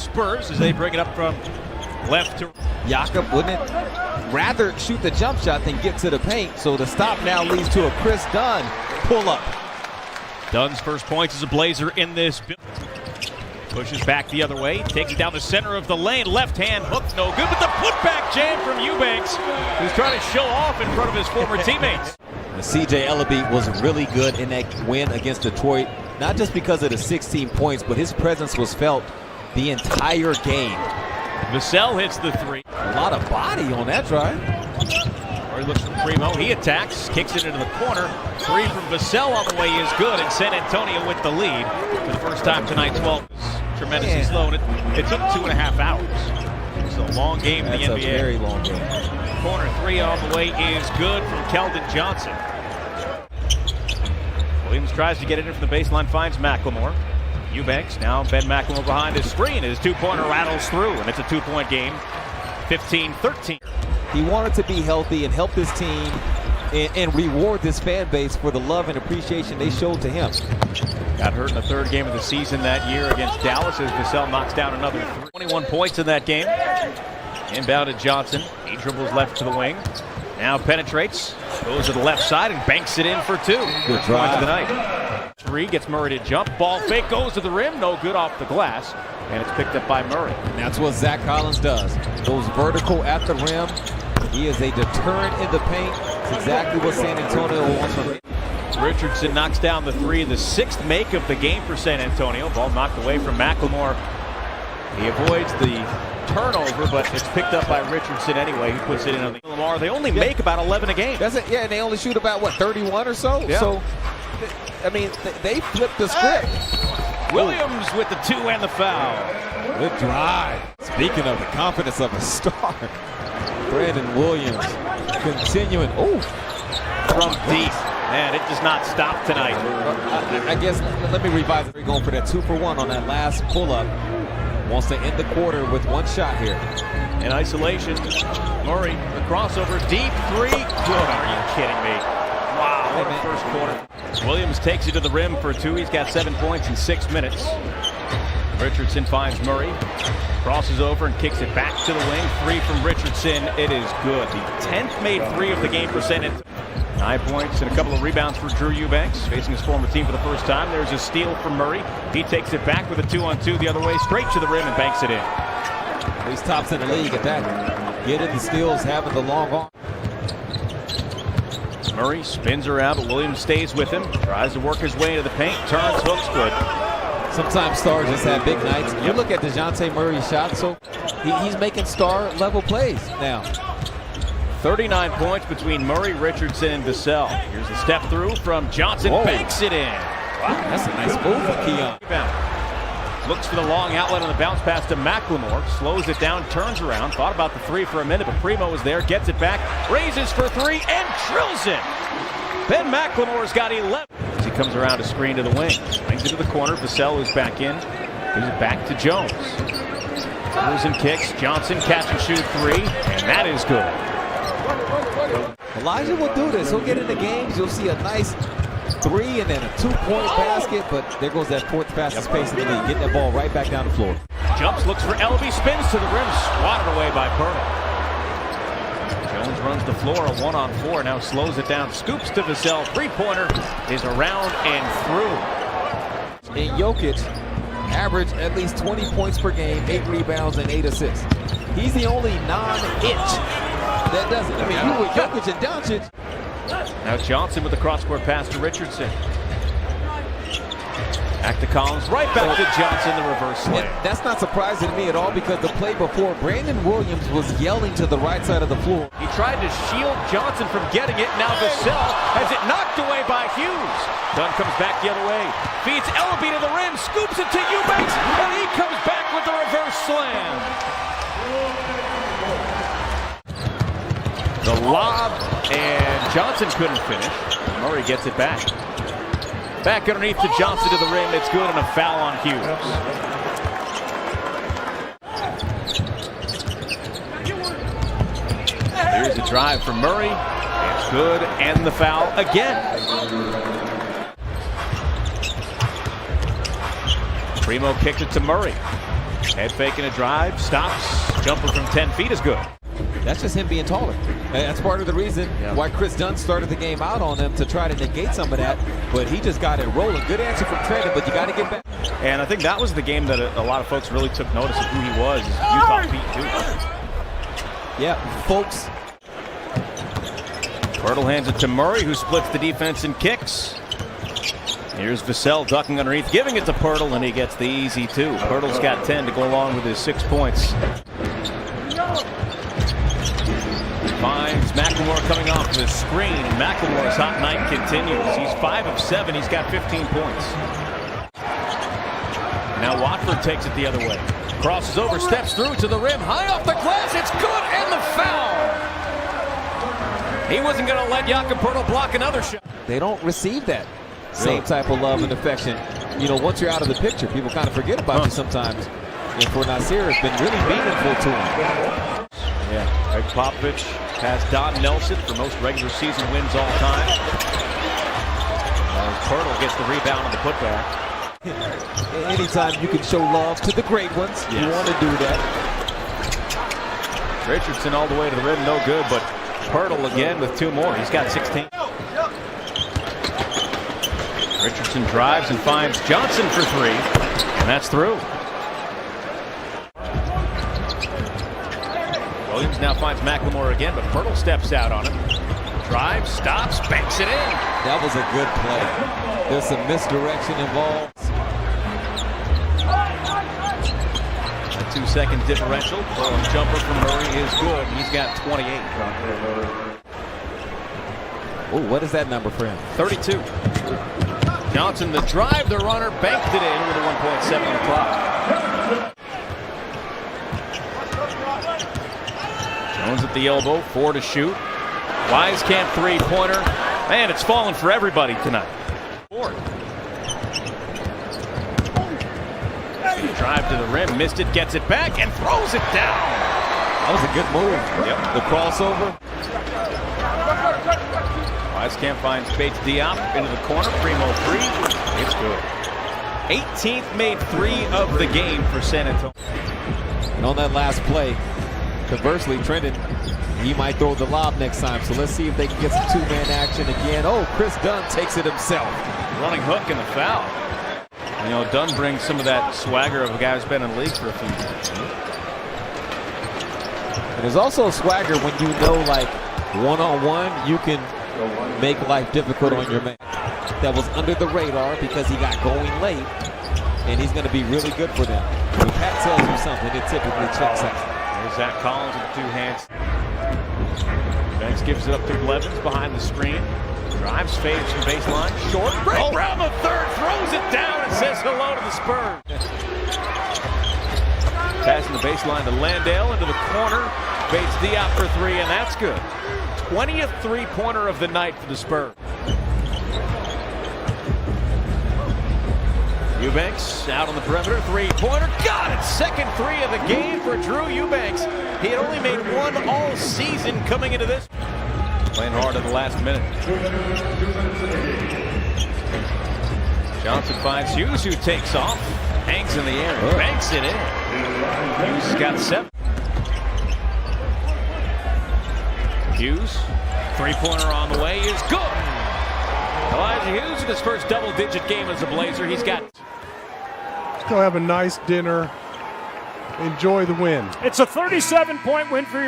Spurs as they bring it up from left to Jakob wouldn't rather shoot the jump shot than get to the paint, so the stop now leads to a Chris Dunn pull-up. Dunn's first points as a Blazer in this. Pushes back the other way, takes it down the center of the lane, left hand hook, no good, but the putback jam from Eubanks, who's trying to show off in front of his former teammates. CJ Ellaby was really good in that win against Detroit, not just because of the 16 points, but his presence was felt the entire game. Vassell hits the three. A lot of body on that drive. He looks for Primo, he attacks, kicks it into the corner. Three from Vassell on the way is good, and San Antonio with the lead. For the first time tonight, 12 is tremendously slow, and it took 2.5 hours. It's a long game in the NBA. That's a very long game. Corner three on the way is good from Keldon Johnson. Williams tries to get it in from the baseline, finds McLemore. Eubanks, now Ben McLemore behind his screen. His two-pointer rattles through, and it's a two-point game, 15-13. He wanted to be healthy and help this team and reward this fan base for the love and appreciation they showed to him. Got hurt in the third game of the season that year against Dallas as Vassell knocks down another 21 points in that game. Inbound to Johnson. He dribbles left to the wing. Now penetrates, goes to the left side and banks it in for two. Good drive of the night. Three gets Murray to jump. Ball fake goes to the rim. No good off the glass. And it's picked up by Murray. And that's what Zach Collins does. Goes vertical at the rim. He is a deterrent in the paint. It's exactly what San Antonio wants from him. Richardson knocks down the three, the sixth make of the game for San Antonio. Ball knocked away from McLemore. He avoids the turnover, but it's picked up by Richardson anyway. He puts it in on the Lamar. They only make about 11 a game. That's it. Yeah, and they only shoot about, what, 31 or so? Yeah. So, I mean, they flipped the script. Williams with the two and the foul. Good drive. Speaking of the confidence of a star, Brandon Williams continuing. From deep. Man, it does not stop tonight. I guess, let me revise it. We're going for that 2-for-1 on that last pull-up. Wants to end the quarter with one shot here. In isolation, Murray, the crossover, deep three. Good, are you kidding me? Wow, what a first quarter. Williams takes it to the rim for two. He's got 7 points in 6 minutes. Richardson finds Murray, crosses over and kicks it back to the wing. Three from Richardson. It is good. The 10th made three of the game for San Antonio. 9 points and a couple of rebounds for Drew Eubanks, facing his former team for the first time. There's a steal from Murray. He takes it back with a 2-on-2 the other way, straight to the rim and banks it in. He's tops in the league at that. Getting the skills, having the long arm. Murray spins around, but Williams stays with him. Tries to work his way into the paint. Turns, hooks, good. Sometimes stars just have big nights. You look at DeJounte Murray's shot, so he's making star-level plays now. 39 points between Murray, Richardson, and Vassell. Here's a step through from Johnson. Whoa. Banks it in. Wow, that's a nice move for Keon. Looks for the long outlet on the bounce pass to McLemore. Slows it down, turns around. Thought about the three for a minute, but Primo is there. Gets it back. Raises for three and drills it. Ben McLemore's got 11. As he comes around to screen to the wing. Swings it to the corner. Vassell is back in. Gives it back to Jones. Moves and kicks. Johnson catch and shoot three. And that is good. Elijah will do this. He'll get into games. You'll see a nice three and then a 2-point basket, but there goes that fourth fastest pace in the league. Getting that ball right back down the floor. Jumps, looks for Ellaby, spins to the rim, swatted away by Purtle. Jones runs the floor, a 1-on-4, now slows it down, scoops to Vassell. Three-pointer is around and through. And Jokic averaged at least 20 points per game, 8 rebounds, and 8 assists. He's the only non-itch that does it. I mean, you with Jokic and Doncic. Now Johnson with the cross-court pass to Richardson. Back to Collins, right back to Johnson, the reverse slam. That's not surprising to me at all because the play before, Brandon Williams was yelling to the right side of the floor. He tried to shield Johnson from getting it. Now Vassell has it knocked away by Hughes. Dunn comes back the other way. Feeds Ellaby to the rim, scoops it to Eubanks, and he comes back with the reverse slam. The lob, and Johnson couldn't finish. Murray gets it back. Back underneath to Johnson to the rim. It's good, and a foul on Hughes. Here's a drive from Murray. It's good, and the foul again. Primo kicked it to Murray. Head faking a drive, stops. Jumper from 10 feet is good. That's just him being taller. And that's part of the reason why Chris Dunn started the game out on him, to try to negate some of that. But he just got it rolling. Good answer from Trent, but you got to get back. And I think that was the game that a lot of folks really took notice of who he was. Utah beat Duke. Yeah, folks. Pirtle hands it to Murray, who splits the defense and kicks. Here's Vassell ducking underneath, giving it to Pirtle, and he gets the easy 2. Pirtle's got 10 to go along with his 6 points. Finds McLemore coming off the screen, and McLemore's hot night continues. He's 5 of 7. He's got 15 points. Now Watford takes it the other way. Crosses over, steps through to the rim, high off the glass. It's good, and the foul. He wasn't going to let Jakob Pirtle block another shot. They don't receive that same type of love and affection. You know, once you're out of the picture, people kind of forget about you sometimes. And for Nasir, it's been really meaningful to him. Yeah, Greg Popovich has Don Nelson for most regular season wins all time. Pirtle gets the rebound on the putback. Anytime you can show love to the great ones, you want to do that. Richardson all the way to the rim, no good, but Pirtle again with 2 more. He's got 16. Richardson drives and finds Johnson for 3, and that's through. Williams now finds McLemore again, but Pirtle steps out on him. Drives, stops, banks it in. That was a good play. There's some misdirection involved. A 2-second differential. Jumper from Murray is good. He's got 28. Oh, what is that number for him? 32. Johnson, the drive, the runner, banked it in with a 1.7 on the clock. Jones at the elbow, 4 to shoot. Wieskamp 3-pointer. Man, it's fallen for everybody tonight. 4. Drive to the rim, missed it, gets it back, and throws it down. That was a good move. Yep. The crossover. Wieskamp finds Bates Diop into the corner. Primo 3. It's good. 18th made 3 of the game for San Antonio. And on that last play, conversely, Trenton, he might throw the lob next time. So let's see if they can get some 2-man action again. Oh, Chris Dunn takes it himself. Running hook and the foul. You know, Dunn brings some of that swagger of a guy who's been in the league for a few years. And there's also a swagger when you know, like, one-on-one, you can make life difficult on your man. That was under the radar because he got going late, and he's going to be really good for them. When Pat tells you something, it typically checks out. There's Zach Collins with 2 hands. Banks gives it up to Blevins behind the screen. Drives, fades from baseline. Short. Break around the third. Throws it down and says hello to the Spurs. Passing the baseline to Landale into the corner. Bates Diop for 3, and that's good. 20th 3-pointer of the night for the Spurs. Eubanks out on the perimeter, 3-pointer. Got it! Second 3 of the game for Drew Eubanks. He had only made 1 all season coming into this. Playing hard at the last minute. Johnson finds Hughes, who takes off. Hangs in the air and banks it in. Hughes got 7. Hughes, 3-pointer on the way is good. Elijah Hughes in his first double-digit game as a Blazer. He's got. Go have a nice dinner. Enjoy the win. It's a 37-point win for your